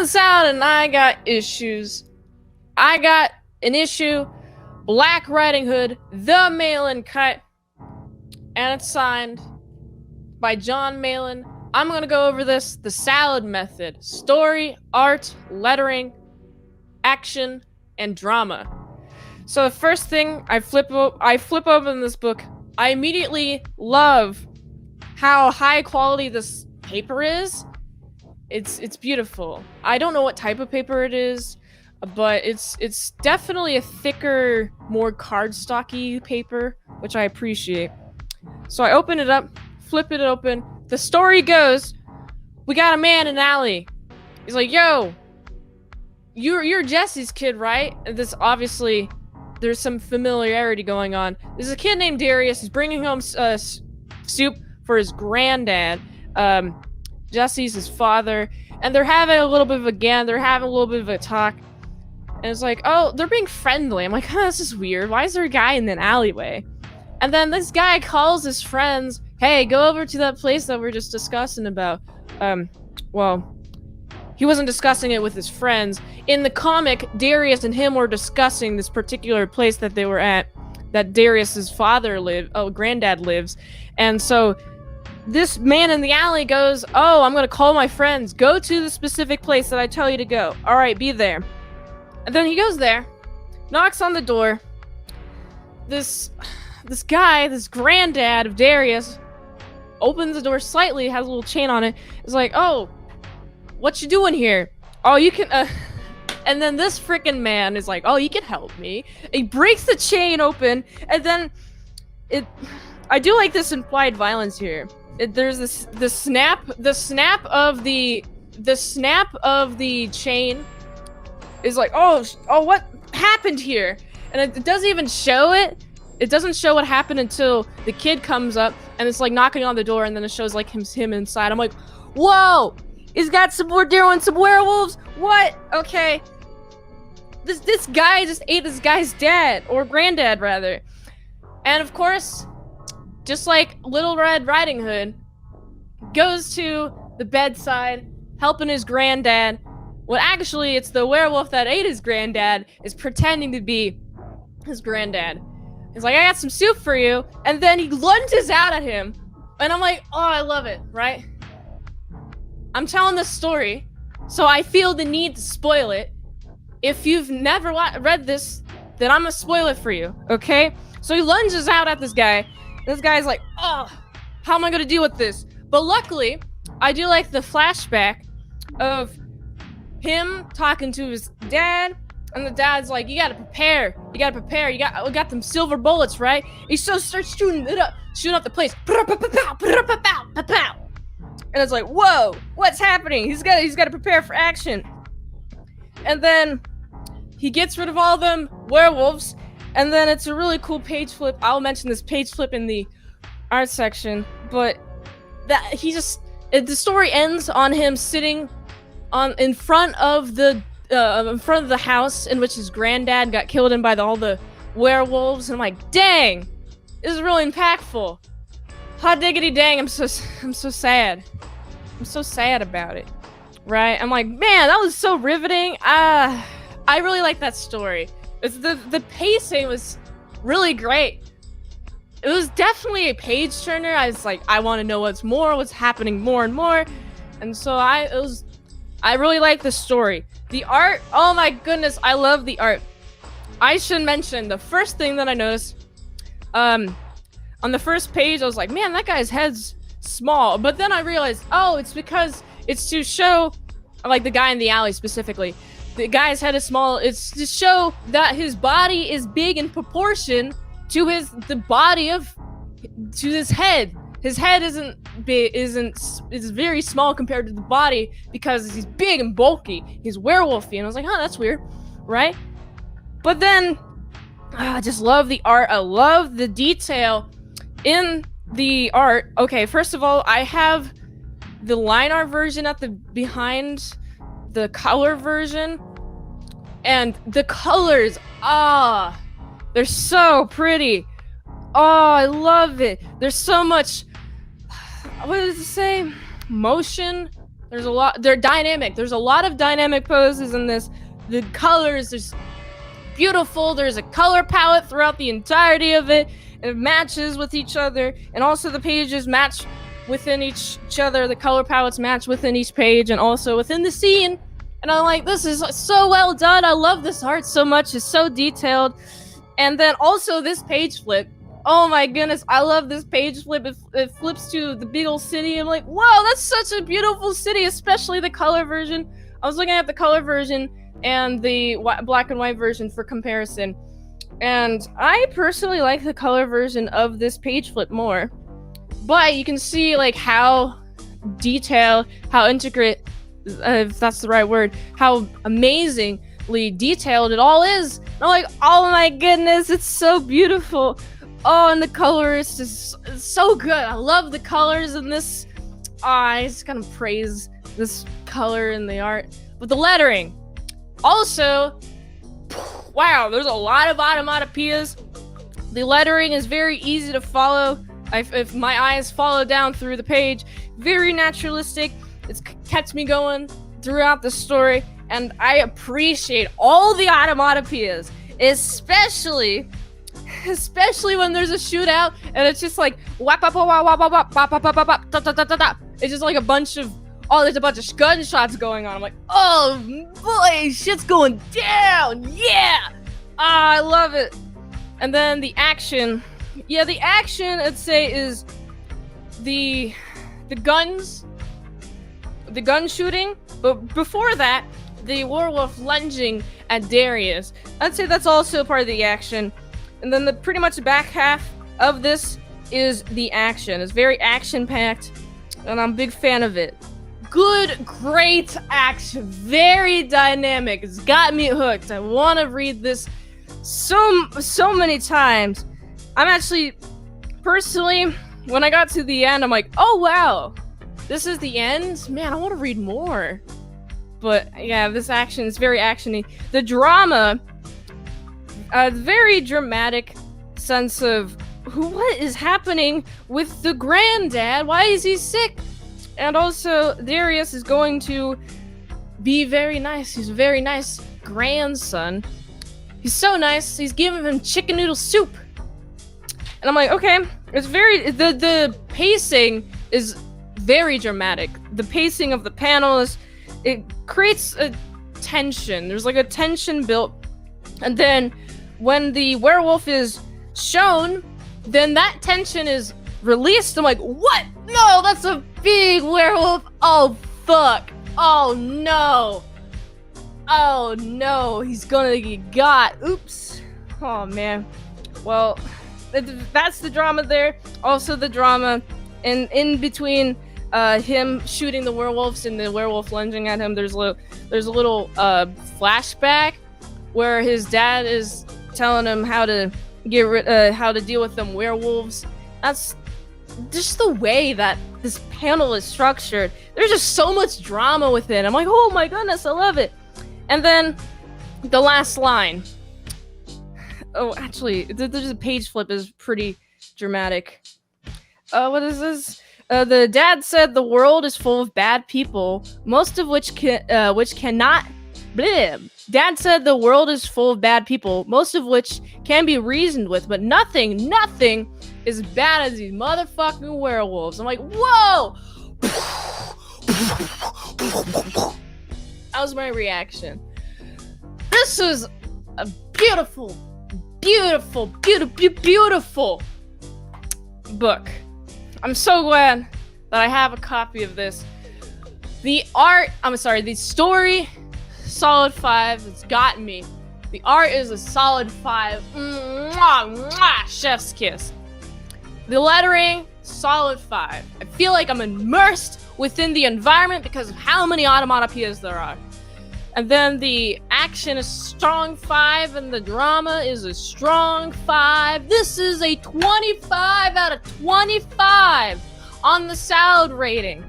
us out and I got issues. I got an issue, Black Riding Hood, the Malin cut, and it's signed by John Malin. I'm gonna go over this, the salad method: story, art, lettering, action, and drama. So the first thing, I flip open this book. I immediately love how high quality this paper is. It's beautiful. I don't know what type of paper it is, but it's definitely a thicker, more cardstocky paper, which I appreciate. So I open it up, flip it open. The story goes, we got a man in an alley. He's like, yo, you're Jesse's kid, right? And this obviously, there's some familiarity going on. There's a kid named Darius. He's bringing home soup for his granddad. Jesse's his father, and they're having a little bit of a talk, and it's like, oh, they're being friendly. I'm like, huh, this is weird. Why is there a guy in an alleyway? And then this guy calls his friends, hey, go over to that place that we're just discussing about. Well, he wasn't discussing it with his friends. In the comic, Darius and him were discussing this particular place that they were at, that Darius's granddad lives. And so this man in the alley goes, oh, I'm gonna call my friends. Go to the specific place that I tell you to go. All right, be there. And then he goes there, knocks on the door. This guy, this granddad of Darius, opens the door slightly, has a little chain on it. It's like, oh, what you doing here? Oh, you can, and then this freaking man is like, oh, you can help me. He breaks the chain open, and then I do like this implied violence here. There's the snap of the chain is like, oh, what happened here? And it doesn't even show it. It doesn't show what happened until the kid comes up and it's like knocking on the door, and then it shows like him inside. I'm like, whoa, he's got some more doing some werewolves. What? Okay, this guy just ate this guy's dad, or granddad rather, and of course, just like Little Red Riding Hood, goes to the bedside, helping his granddad. Well, actually, it's the werewolf that ate his granddad is pretending to be his granddad. He's like, I got some soup for you, and then he lunges out at him, and I'm like, oh, I love it, right? I'm telling this story, so I feel the need to spoil it. If you've never read this, then I'm gonna spoil it for you, okay? So he lunges out at this guy. This guy's like, oh, how am I gonna deal with this? But luckily, I do like the flashback of him talking to his dad, and the dad's like, you gotta prepare, we got them silver bullets, right? He so starts shooting up the place. And it's like, whoa, what's happening? He's gotta prepare for action. And then he gets rid of all them werewolves. And then it's a really cool page flip. I'll mention this page flip in the art section, but the story ends on him sitting in front of the house in which his granddad got killed in by all the werewolves. And I'm like, dang, this is really impactful. Hot diggity dang, I'm so sad. I'm so sad about it, right? I'm like, man, that was so riveting. I really like that story. The pacing was really great. It was definitely a page turner. I was like, I want to know what's happening more and more. And so I really like the story. The art, oh my goodness, I love the art. I should mention the first thing that I noticed, on the first page, I was like, man, that guy's head's small. But then I realized, oh, it's because it's to show, like the guy in the alley specifically, the guy's head is small. It's to show that his body is big in proportion to his head. His head is very small compared to the body because he's big and bulky. He's werewolfy, and I was like, huh, that's weird, right? But then I just love the art. I love the detail in the art. Okay, first of all, I have the line art version behind the color version, and the colors, they're so pretty. Oh, I love it. There's so much, what does it say? Motion They're dynamic. There's a lot of dynamic poses in this. The colors, there's beautiful. There's a color palette throughout the entirety of it. It matches with each other, and also the pages match within each other. The color palettes match within each page and also within the scene. And I'm like, this is so well done. I love this art so much. It's so detailed. And then also this page flip. Oh my goodness, I love this page flip. It flips to the big old city. I'm like, whoa, that's such a beautiful city, especially the color version. I was looking at the color version and the black and white version for comparison. And I personally like the color version of this page flip more. But you can see like how detailed, how intricate, if that's the right word, how amazingly detailed it all is. And I'm like, oh my goodness, it's so beautiful. Oh, and the color is just so good. I love the colors in this. I just gotta praise this color in the art. But the lettering. Also, wow, there's a lot of onomatopoeias. The lettering is very easy to follow. If my eyes follow down through the page, very naturalistic. It's kept me going throughout the story, and I appreciate all the onomatopoeias, especially when there's a shootout and it's just like wap wap wap wap wap wap wap wap wap wap da da da da da. It's just like there's a bunch of gunshots going on. I'm like, oh boy, shit's going down. Yeah, I love it. And then the action. Yeah, the action, I'd say, is the guns, the gun shooting, but before that, the werewolf lunging at Darius. I'd say that's also part of the action. And then pretty much the back half of this is the action. It's very action-packed, and I'm a big fan of it. Good, great action, very dynamic. It's got me hooked. I want to read this so many times. I'm actually, personally, when I got to the end, I'm like, oh wow, this is the end? Man, I want to read more. But yeah, this action is very actiony. The drama, a very dramatic sense of what is happening with the granddad? Why is he sick? And also, Darius is going to be very nice. He's a very nice grandson. He's so nice, he's giving him chicken noodle soup. And I'm like, okay, it's very, the pacing is very dramatic. The pacing of the panels, it creates a tension. There's like a tension built. And then when the werewolf is shown, then that tension is released. I'm like, what? No, that's a big werewolf. Oh, fuck. Oh, no. Oh, no. He's gonna get got. Oops. Oh, man. Well, that's the drama there. Also the drama in between him shooting the werewolves and the werewolf lunging at him. There's a little flashback where his dad is telling him how to how to deal with them werewolves. That's just the way that this panel is structured. There's just so much drama with it. I'm like, oh my goodness, I love it. And then the last line. Oh, actually, there's a page flip is pretty dramatic. What is this? The dad said the world is full of bad people, most of which cannot. Bleh. Dad said the world is full of bad people, most of which can be reasoned with, but nothing is as bad as these motherfucking werewolves. I'm like, whoa! That was my reaction. This is a beautiful book. I'm so glad that I have a copy of this. The story, solid 5. It's gotten me. The art is a solid 5. Mwah, mwah, chef's kiss. The lettering, solid 5. I feel like I'm immersed within the environment because of how many onomatopoeias there are. And then the action is strong 5, and the drama is a strong 5. This is a 25 out of 25 on the salad rating.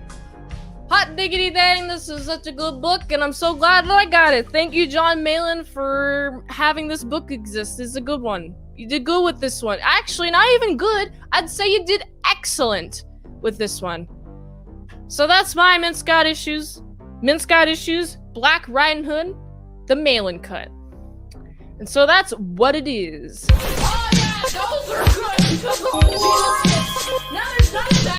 Hot diggity dang, this is such a good book, and I'm so glad that I got it. Thank you, John Malin, for having this book exist. It's a good one. You did good with this one. Actually, not even good. I'd say you did excellent with this one. So that's my Mince God Issues. Mince God Issues, Black Riding Hood, the Malin cut. And so that's what it is. Oh yeah, those are good because of the